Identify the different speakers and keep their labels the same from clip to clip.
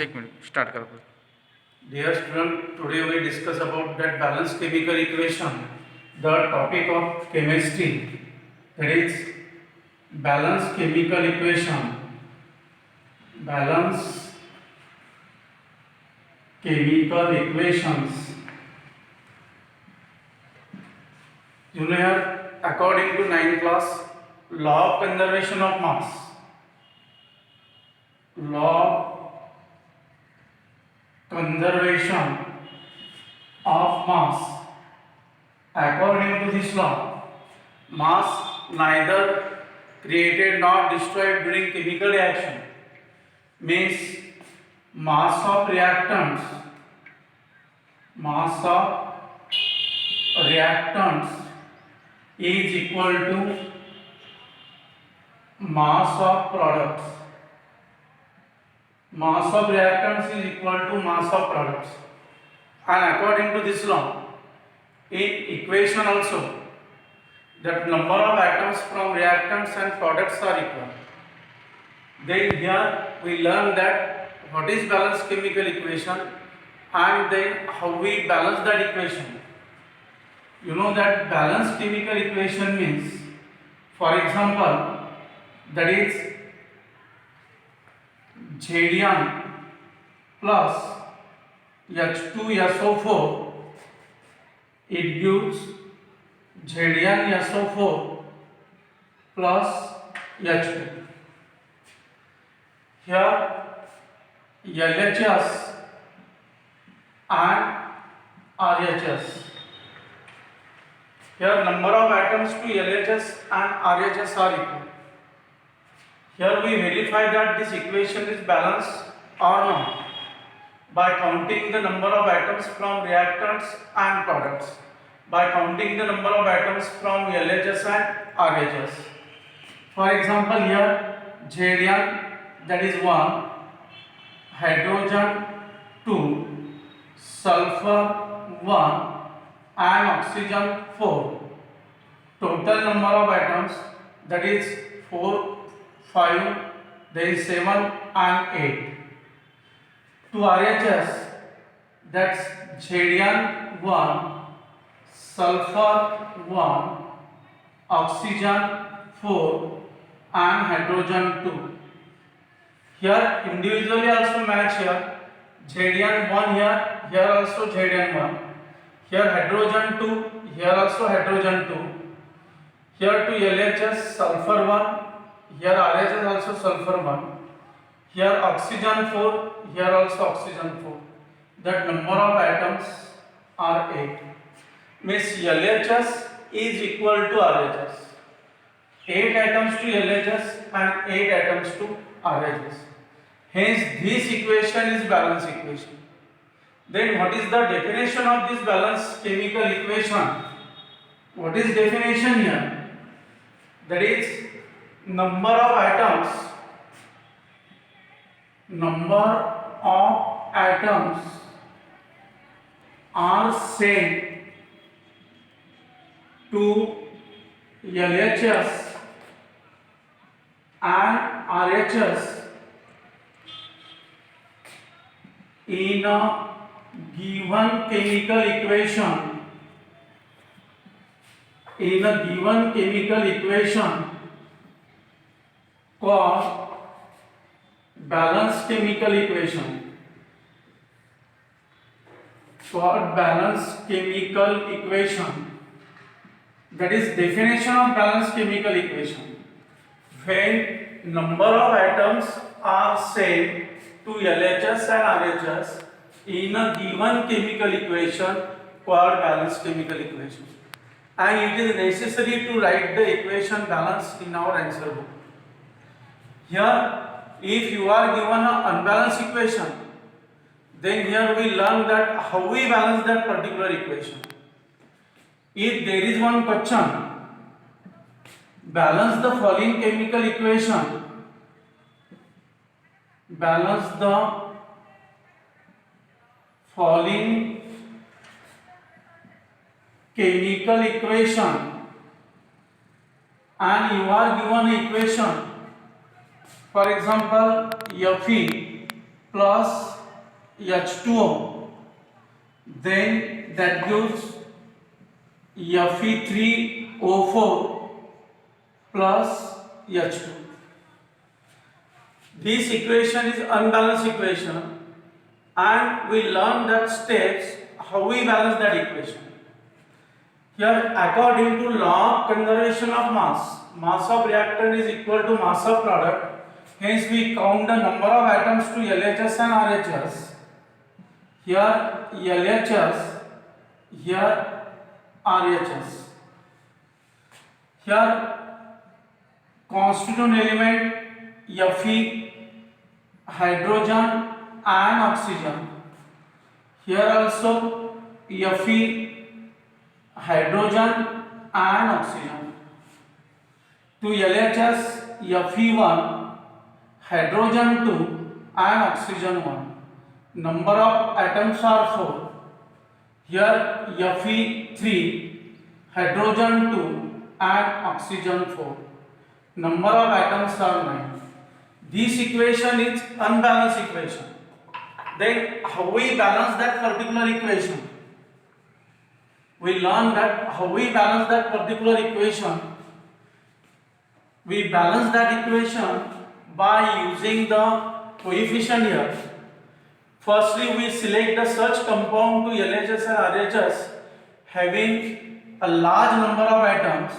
Speaker 1: एक minute start करो.
Speaker 2: Dear student, today we discuss about that balanced chemical equation, the topic of chemistry, that is balanced chemical equation. Balanced chemical equations. You know, according to 9th class, law of conservation of mass. Law conservation of mass. According to this law, mass neither created nor destroyed during chemical reaction. Means mass of reactants is equal to mass of products. Mass of reactants is equal to mass of products. And according to this law, in equation also, that number of atoms from reactants and products are equal. Then here we learn that what is balanced chemical equation and then how we balance that equation. You know that balanced chemical equation means, for example, that is Zn plus H2SO4, it gives ZnSO4 plus H2. Here LHS and RHS. Here number of atoms to LHS and RHS are equal. Here we verify that this equation is balanced or not by counting the number of atoms from reactants and products, by counting the number of atoms from LHS and RHS. For example, here Zn, that is 1, hydrogen 2, sulfur 1 and oxygen 4. Total number of atoms, that is 4, 5, there is 7 and 8. To RHS, that's Zn 1, sulfur 1, oxygen 4 and hydrogen 2. Here individually also match here. Zn 1 here also Zn 1. Here hydrogen 2, here also hydrogen 2. Here to LHS sulfur 1, here RHS also sulfur 1. Here oxygen 4, here also oxygen 4. That number of atoms are 8. Means LHS is equal to RHS. 8 atoms to LHS and 8 atoms to RHS. Hence this equation is balanced equation. Then what is the definition of this balanced chemical equation? What is definition here? That is number of atoms are sent to LHS and RHS in a given chemical equation. In a given chemical equation called balanced chemical equation. Called balanced chemical equation. That is definition of balanced chemical equation. When number of atoms are same to LHS and RHS in a given chemical equation called balanced chemical equation. And it is necessary to write the equation balanced in our answer book. Here, if you are given an unbalanced equation, then here we learn that how we balance that particular equation. If there is one question, balance the following chemical equation. Balance the following chemical equation, and you are given equation, for example Fe plus H2O, then that gives Fe3O4 plus H2. This equation is unbalanced equation, and we learn that steps how we balance that equation. Here, according to law of conservation of mass of reactant is equal to mass of product. Hence, we count the number of atoms to LHS and RHS. Here LHS, here RHS. Here constituent element Fe, hydrogen and oxygen. Here also Fe, hydrogen and oxygen. To LHS Fe1, hydrogen 2 and oxygen 1. Number of atoms are 4. Here Fe3, hydrogen 2 and oxygen 4. Number of atoms are 9. This equation is unbalanced equation. Then how we balance that particular equation? We learn that how we balance that particular equation. We balance that equation by using the coefficient here. Firstly, we select the such compound to LHS and RHS having a large number of atoms.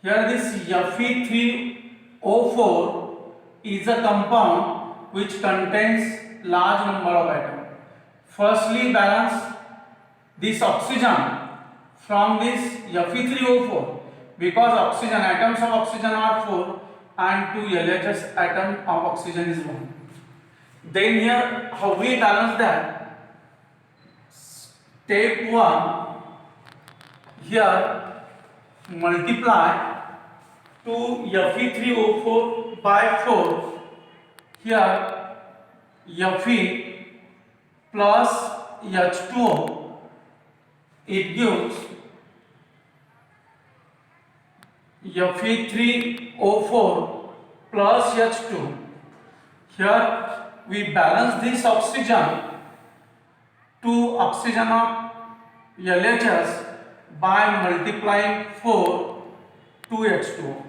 Speaker 2: Here this Fe3O4 is a compound which contains large number of atoms. Firstly, balance this oxygen from this Fe3O4, because oxygen, atoms of oxygen are 4 and 2 LHS atom of oxygen is 1. Then here how we balance that? Step 1, here multiply 2 Fe3O4 by 4. Here Fe plus H2O, it gives Fe3O4 plus H2. Here we balance this oxygen to oxygen of LHS by multiplying 4 to H2O.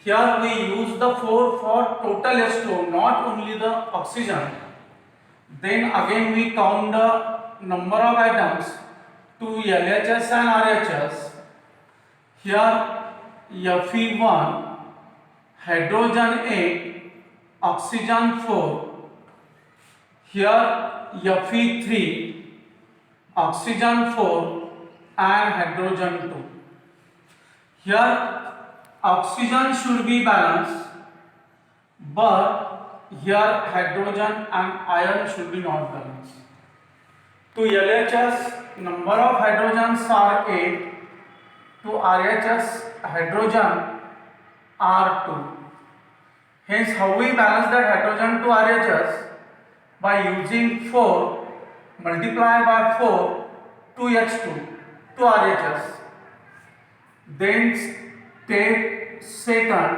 Speaker 2: Here we use the 4 for total H2O, not only the oxygen. Then again we count the number of atoms to LHS and RHS. Here Fe1, hydrogen 8, oxygen 4. Here Fe3, oxygen 4 and hydrogen 2. Here oxygen should be balanced, but here hydrogen and iron should be not balanced. To LHS, number of hydrogens are 8. To RHS, hydrogen are 2. Hence, how we balance that hydrogen to RHS? By using 4 multiply by 4 to H2 to RHS. Then step second,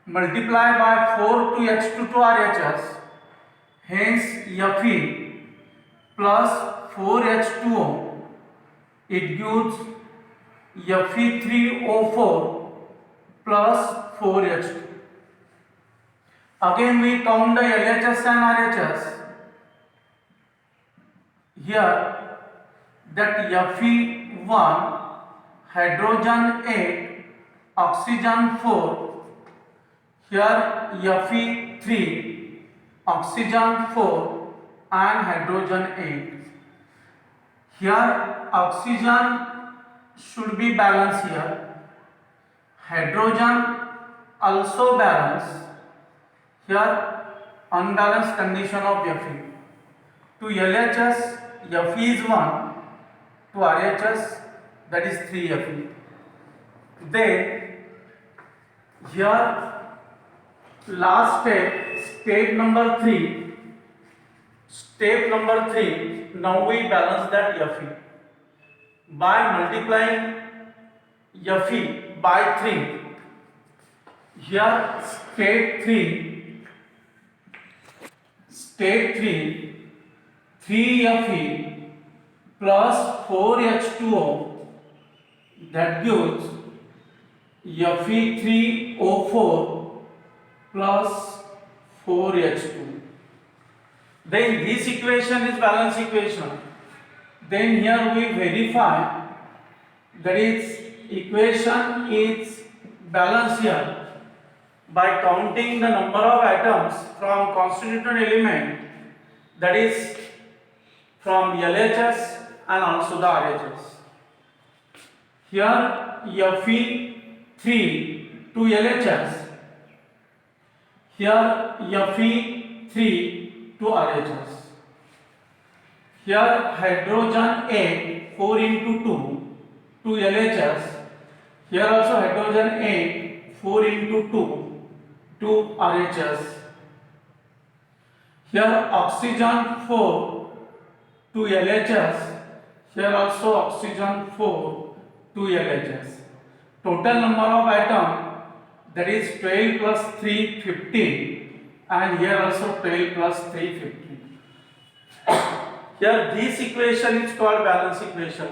Speaker 2: multiply by 4 to H2 to RHS. Hence, Fe plus 4H2O, it gives Fe3O4 plus 4H2. Again we count the LHS and RHS. Here that Fe1, hydrogen 8, oxygen 4. Here Fe3, oxygen 4 and hydrogen 8. Here oxygen should be balanced here. Hydrogen also balanced. Here unbalanced condition of Fe. To LHS, Fe is 1. To RHS, that is 3 Fe. Then here last step number 3. Step number 3. Now we balance that Fe by multiplying Fe by 3. Here step 3. state 3, 3Fe plus 4H2O, that gives Fe3O4 plus 4H2. Then this equation is balance equation. Then here we verify that its equation is balanced here by counting the number of atoms from constituent element, that is from LHS and also the RHS. Here Fe3 to LHS, here Fe3 to RHS. Here hydrogen 8 4 into 2 to LHS. Here also hydrogen 8 4 into 2 to RHS. Here oxygen 4 to LHS. Here also oxygen 4 to LHS. Total number of atom, that is 12 plus 3 15, and here also 12 plus 3 15. Here this equation is called balance equation,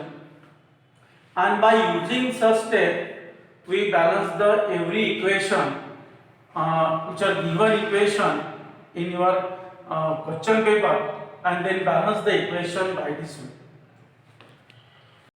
Speaker 2: and by using such step we balance the every equation which are given equation in your question paper, and then balance the equation by this way.